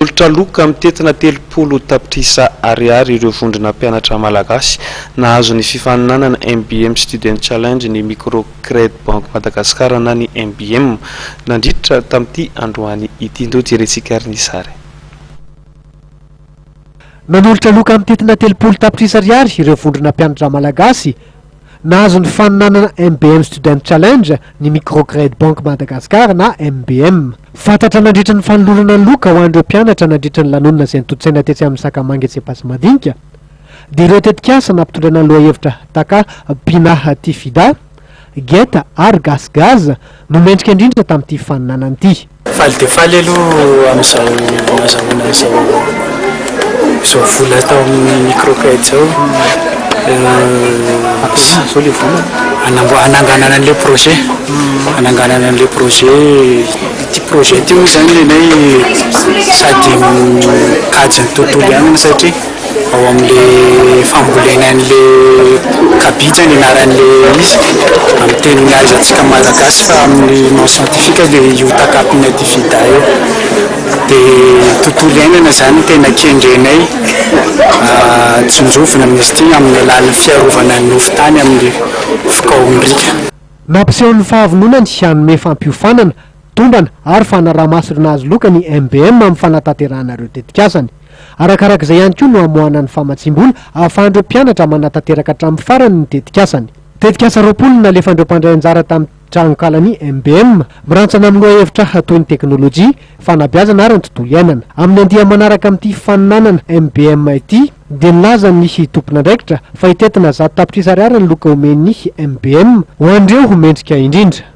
Nanolotra loka mitetina 30 tapitrisa ariary ireo vondrona mpianatra malagasy nahazo ny fifaninanana MBM Student Challenge ny Microcred Banque Madagascar na ny MBM nandritra tamin'ity androany ity ndo jerentsika arnisary. Nanolotra loka mitetina 30 tapitrisa ariary ireo vondrona mpianatra malagasy nahazo ny fifaninanana MBM Student Challenge ny Microcred Banque Madagascar na MBM. Fantatra nandritra ny fanolorana ny loka ho an'ireo mpianatra nandritra ny lanonana izay nitotsaina tetsy amin'ny Sakamanga etsy Pasy Madinika dia ireo tetikasa nampitondrana ny lohahevitra taka Pinaha Tifida, Geta ary Gasgaza no mendrika indrindra tamin'ity fifaninanana ity. Faly dia faly aloha amin'izao nazahoana izao vola tao amin'ny Microcred zao. Ananganana an'ilay projet ananganana an'ilay projet ity projet io zany lenay sady mikajy ny tontolo iainana satria ao amin'le fambolena an'le kabija ny anaran'le izy amin'ny teny aizantsika malagasy fa amin'ny nom scientifique le iotacapina tifida io dia tontolo iainana zany tena kendrenay tsonjovina amin'izy ity amin'ny alalan'ny fiarovana ny nofotany amin'ny fikaomrika. Nampisehon'ny fahavononany hanome fampiofanana, tombana ary fanaraha-masina nahazo loka ny MBM amin'ny fanatanterahana ireo tetikasany. Arakarak'izay ihany koa no hamoahana ny famatsim-bola ahafahan'ireo mpianatra manatanteraka hatramin'ny farany ny tetikasany. Tetikasa 20 nalefandreo mpandray anjara tamin'ny tranonkalany MBM mirantsana amin'ny lohahevitra toy ny teknôlôjia, fanabeazana ary ny tontolo iainana. Amin'ny andiha manaraka amin'ity fifaninanana MBM ity dia nilaza ny tompon'andraikitra fa hitetina 100 tapitrisa ariary ny loka omeny MBM ho an'ireo ho mendrika indrindra.